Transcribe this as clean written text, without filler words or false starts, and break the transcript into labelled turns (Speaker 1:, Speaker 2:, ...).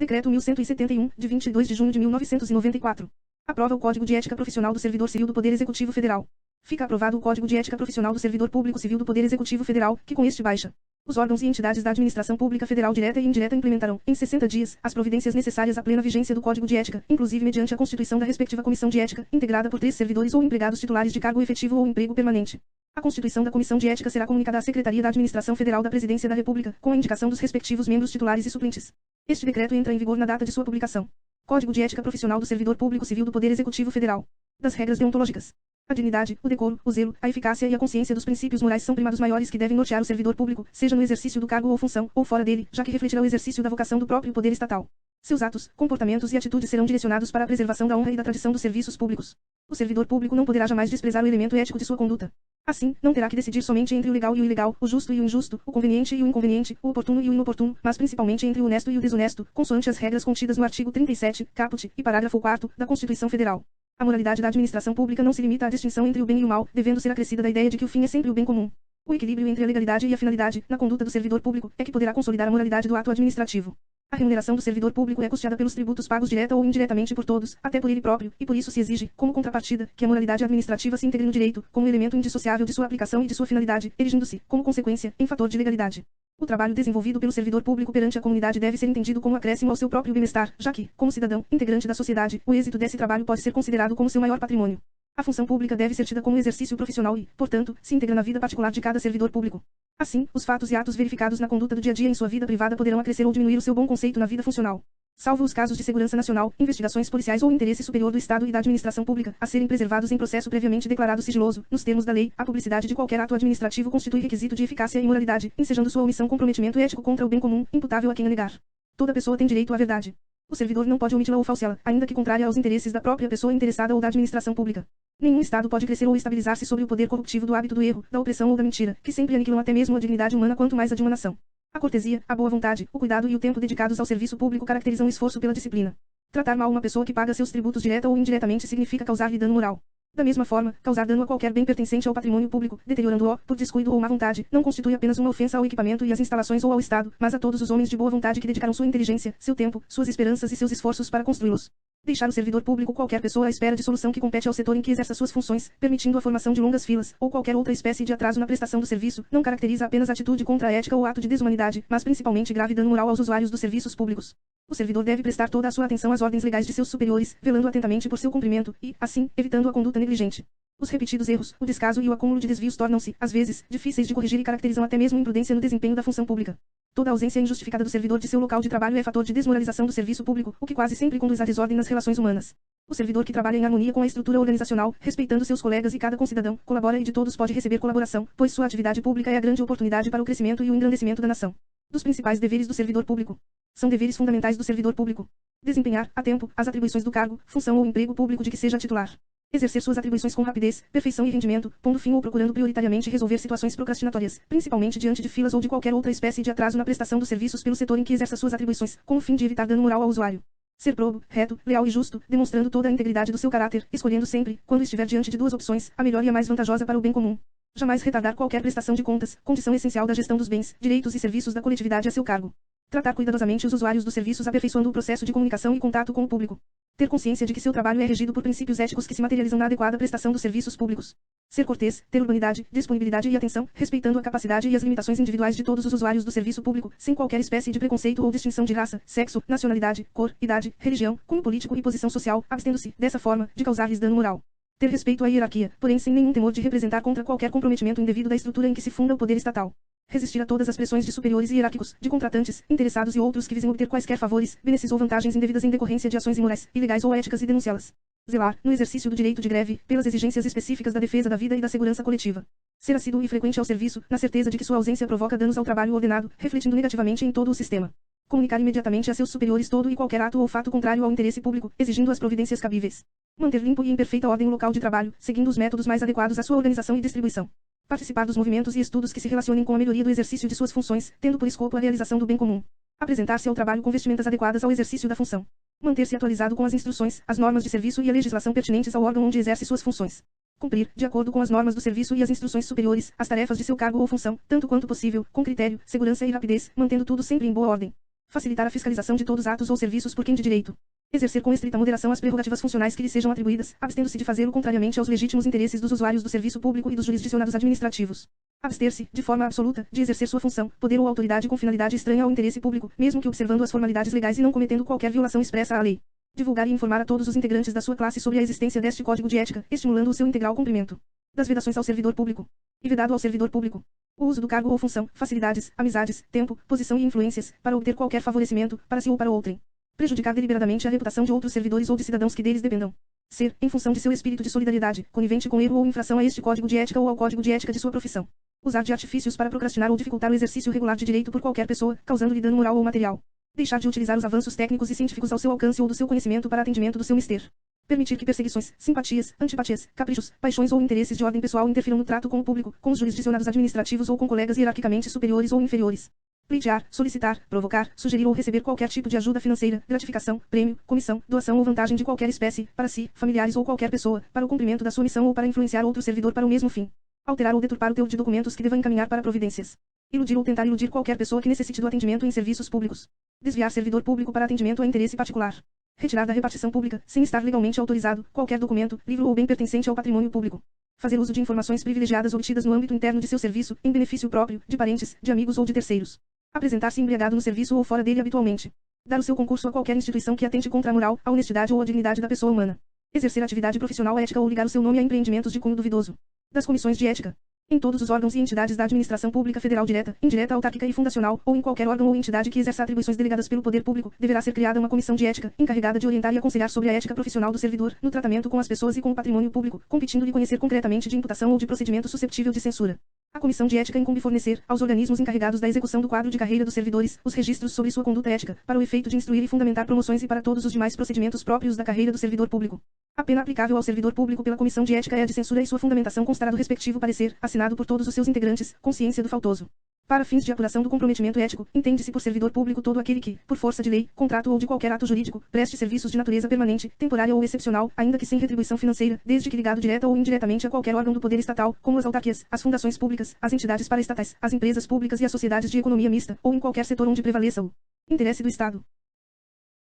Speaker 1: Decreto 1171, de 22 de junho de 1994. Aprova o Código de Ética Profissional do Servidor Civil do Poder Executivo Federal. Fica aprovado o Código de Ética Profissional do Servidor Público Civil do Poder Executivo Federal, que com este baixa. Os órgãos e entidades da administração pública federal direta e indireta implementarão, em 60 dias, as providências necessárias à plena vigência do Código de Ética, inclusive mediante a constituição da respectiva Comissão de Ética, integrada por 3 servidores ou empregados titulares de cargo efetivo ou emprego permanente. A constituição da Comissão de Ética será comunicada à Secretaria da Administração Federal da Presidência da República, com a indicação dos respectivos membros titulares e suplentes. Este decreto entra em vigor na data de sua publicação. Código de Ética Profissional do Servidor Público Civil do Poder Executivo Federal. Das regras deontológicas. A dignidade, o decoro, o zelo, a eficácia e a consciência dos princípios morais são primados maiores que devem nortear o servidor público, seja no exercício do cargo ou função, ou fora dele, já que refletirá o exercício da vocação do próprio poder estatal. Seus atos, comportamentos e atitudes serão direcionados para a preservação da honra e da tradição dos serviços públicos. O servidor público não poderá jamais desprezar o elemento ético de sua conduta. Assim, não terá que decidir somente entre o legal e o ilegal, o justo e o injusto, o conveniente e o inconveniente, o oportuno e o inoportuno, mas principalmente entre o honesto e o desonesto, consoante as regras contidas no artigo 37, caput, e parágrafo 4º, da Constituição Federal. A moralidade da administração pública não se limita à distinção entre o bem e o mal, devendo ser acrescida da ideia de que o fim é sempre o bem comum. O equilíbrio entre a legalidade e a finalidade, na conduta do servidor público, é que poderá consolidar a moralidade do ato administrativo. A remuneração do servidor público é custeada pelos tributos pagos direta ou indiretamente por todos, até por ele próprio, e por isso se exige, como contrapartida, que a moralidade administrativa se integre no direito, como elemento indissociável de sua aplicação e de sua finalidade, erigindo-se, como consequência, em fator de legalidade. O trabalho desenvolvido pelo servidor público perante a comunidade deve ser entendido como acréscimo ao seu próprio bem-estar, já que, como cidadão, integrante da sociedade, o êxito desse trabalho pode ser considerado como seu maior patrimônio. A função pública deve ser tida como exercício profissional e, portanto, se integra na vida particular de cada servidor público. Assim, os fatos e atos verificados na conduta do dia a dia em sua vida privada poderão acrescer ou diminuir o seu bom conceito na vida funcional. Salvo os casos de segurança nacional, investigações policiais ou interesse superior do Estado e da administração pública, a serem preservados em processo previamente declarado sigiloso, nos termos da lei, a publicidade de qualquer ato administrativo constitui requisito de eficácia e moralidade, ensejando sua omissão comprometimento ético contra o bem comum, imputável a quem a negar. Toda pessoa tem direito à verdade. O servidor não pode omiti-la ou falseá-la, ainda que contrária aos interesses da própria pessoa interessada ou da administração pública. Nenhum Estado pode crescer ou estabilizar-se sob o poder corruptivo do hábito do erro, da opressão ou da mentira, que sempre aniquilam até mesmo a dignidade humana quanto mais a de uma nação. A cortesia, a boa vontade, o cuidado e o tempo dedicados ao serviço público caracterizam o esforço pela disciplina. Tratar mal uma pessoa que paga seus tributos direta ou indiretamente significa causar-lhe dano moral. Da mesma forma, causar dano a qualquer bem pertencente ao patrimônio público, deteriorando-o, por descuido ou má vontade, não constitui apenas uma ofensa ao equipamento e às instalações ou ao Estado, mas a todos os homens de boa vontade que dedicaram sua inteligência, seu tempo, suas esperanças e seus esforços para construí-los. Deixar o servidor público qualquer pessoa à espera de solução que compete ao setor em que exerça suas funções, permitindo a formação de longas filas, ou qualquer outra espécie de atraso na prestação do serviço, não caracteriza apenas atitude contra a ética ou ato de desumanidade, mas principalmente grave dano moral aos usuários dos serviços públicos. O servidor deve prestar toda a sua atenção às ordens legais de seus superiores, velando atentamente por seu cumprimento e, assim, evitando a conduta negligente. Os repetidos erros, o descaso e o acúmulo de desvios tornam-se, às vezes, difíceis de corrigir e caracterizam até mesmo imprudência no desempenho da função pública. Toda ausência injustificada do servidor de seu local de trabalho é fator de desmoralização do serviço público, o que quase sempre conduz à desordem nas relações humanas. O servidor que trabalha em harmonia com a estrutura organizacional, respeitando seus colegas e cada concidadão, colabora e de todos pode receber colaboração, pois sua atividade pública é a grande oportunidade para o crescimento e o engrandecimento da nação. Dos principais deveres do servidor público. São deveres fundamentais do servidor público. Desempenhar, a tempo, as atribuições do cargo, função ou emprego público de que seja titular. Exercer suas atribuições com rapidez, perfeição e rendimento, pondo fim ou procurando prioritariamente resolver situações procrastinatórias, principalmente diante de filas ou de qualquer outra espécie de atraso na prestação dos serviços pelo setor em que exerça suas atribuições, com o fim de evitar dano moral ao usuário. Ser probo, reto, leal e justo, demonstrando toda a integridade do seu caráter, escolhendo sempre, quando estiver diante de duas opções, a melhor e a mais vantajosa para o bem comum. Jamais retardar qualquer prestação de contas, condição essencial da gestão dos bens, direitos e serviços da coletividade a seu cargo. Tratar cuidadosamente os usuários dos serviços aperfeiçoando o processo de comunicação e contato com o público. Ter consciência de que seu trabalho é regido por princípios éticos que se materializam na adequada prestação dos serviços públicos. Ser cortês, ter urbanidade, disponibilidade e atenção, respeitando a capacidade e as limitações individuais de todos os usuários do serviço público, sem qualquer espécie de preconceito ou distinção de raça, sexo, nacionalidade, cor, idade, religião, cunho político e posição social, abstendo-se, dessa forma, de causar-lhes dano moral. Ter respeito à hierarquia, porém sem nenhum temor de representar contra qualquer comprometimento indevido da estrutura em que se funda o poder estatal. Resistir a todas as pressões de superiores e hierárquicos, de contratantes, interessados e outros que visem obter quaisquer favores, benefícios ou vantagens indevidas em decorrência de ações imorais, ilegais ou éticas e denunciá-las. Zelar, no exercício do direito de greve, pelas exigências específicas da defesa da vida e da segurança coletiva. Ser assíduo e frequente ao serviço, na certeza de que sua ausência provoca danos ao trabalho ordenado, refletindo negativamente em todo o sistema. Comunicar imediatamente a seus superiores todo e qualquer ato ou fato contrário ao interesse público, exigindo as providências cabíveis. Manter limpo e em perfeita ordem o local de trabalho, seguindo os métodos mais adequados à sua organização e distribuição. Participar dos movimentos e estudos que se relacionem com a melhoria do exercício de suas funções, tendo por escopo a realização do bem comum. Apresentar-se ao trabalho com vestimentas adequadas ao exercício da função. Manter-se atualizado com as instruções, as normas de serviço e a legislação pertinentes ao órgão onde exerce suas funções. Cumprir, de acordo com as normas do serviço e as instruções superiores, as tarefas de seu cargo ou função, tanto quanto possível, com critério, segurança e rapidez, mantendo tudo sempre em boa ordem. Facilitar a fiscalização de todos os atos ou serviços por quem de direito. Exercer com estrita moderação as prerrogativas funcionais que lhe sejam atribuídas, abstendo-se de fazê-lo contrariamente aos legítimos interesses dos usuários do serviço público e dos jurisdicionados administrativos. Abster-se, de forma absoluta, de exercer sua função, poder ou autoridade com finalidade estranha ao interesse público, mesmo que observando as formalidades legais e não cometendo qualquer violação expressa à lei. Divulgar e informar a todos os integrantes da sua classe sobre a existência deste código de ética, estimulando o seu integral cumprimento. Das vedações ao servidor público. E vedado ao servidor público. O uso do cargo ou função, facilidades, amizades, tempo, posição e influências, para obter qualquer favorecimento, para si ou para outrem. Prejudicar deliberadamente a reputação de outros servidores ou de cidadãos que deles dependam. Ser, em função de seu espírito de solidariedade, conivente com erro ou infração a este código de ética ou ao código de ética de sua profissão. Usar de artifícios para procrastinar ou dificultar o exercício regular de direito por qualquer pessoa, causando-lhe dano moral ou material. Deixar de utilizar os avanços técnicos e científicos ao seu alcance ou do seu conhecimento para atendimento do seu mister. Permitir que perseguições, simpatias, antipatias, caprichos, paixões ou interesses de ordem pessoal interfiram no trato com o público, com os jurisdicionados administrativos ou com colegas hierarquicamente superiores ou inferiores. Pleitear, solicitar, provocar, sugerir ou receber qualquer tipo de ajuda financeira, gratificação, prêmio, comissão, doação ou vantagem de qualquer espécie, para si, familiares ou qualquer pessoa, para o cumprimento da sua missão ou para influenciar outro servidor para o mesmo fim. Alterar ou deturpar o teor de documentos que deva encaminhar para providências. Iludir ou tentar iludir qualquer pessoa que necessite do atendimento em serviços públicos. Desviar servidor público para atendimento a interesse particular. Retirar da repartição pública, sem estar legalmente autorizado, qualquer documento, livro ou bem pertencente ao patrimônio público. Fazer uso de informações privilegiadas obtidas no âmbito interno de seu serviço, em benefício próprio, de parentes, de amigos ou de terceiros. Apresentar-se embriagado no serviço ou fora dele habitualmente. Dar o seu concurso a qualquer instituição que atente contra a moral, a honestidade ou a dignidade da pessoa humana. Exercer atividade profissional ética ou ligar o seu nome a empreendimentos de cunho duvidoso. Das comissões de ética. Em todos os órgãos e entidades da administração pública federal direta, indireta, autárquica e fundacional, ou em qualquer órgão ou entidade que exerça atribuições delegadas pelo poder público, deverá ser criada uma comissão de ética, encarregada de orientar e aconselhar sobre a ética profissional do servidor, no tratamento com as pessoas e com o patrimônio público, competindo-lhe conhecer concretamente de imputação ou de procedimento susceptível de censura. A comissão de ética incumbe fornecer, aos organismos encarregados da execução do quadro de carreira dos servidores, os registros sobre sua conduta ética, para o efeito de instruir e fundamentar promoções e para todos os demais procedimentos próprios da carreira do servidor público. A pena aplicável ao servidor público pela comissão de ética é a de censura e sua fundamentação constará do respectivo parecer, assinado por todos os seus integrantes, com ciência do faltoso. Para fins de apuração do comprometimento ético, entende-se por servidor público todo aquele que, por força de lei, contrato ou de qualquer ato jurídico, preste serviços de natureza permanente, temporária ou excepcional, ainda que sem retribuição financeira, desde que ligado direta ou indiretamente a qualquer órgão do poder estatal, como as autarquias, as fundações públicas, as entidades paraestatais, as empresas públicas e as sociedades de economia mista, ou em qualquer setor onde prevaleça o interesse do Estado.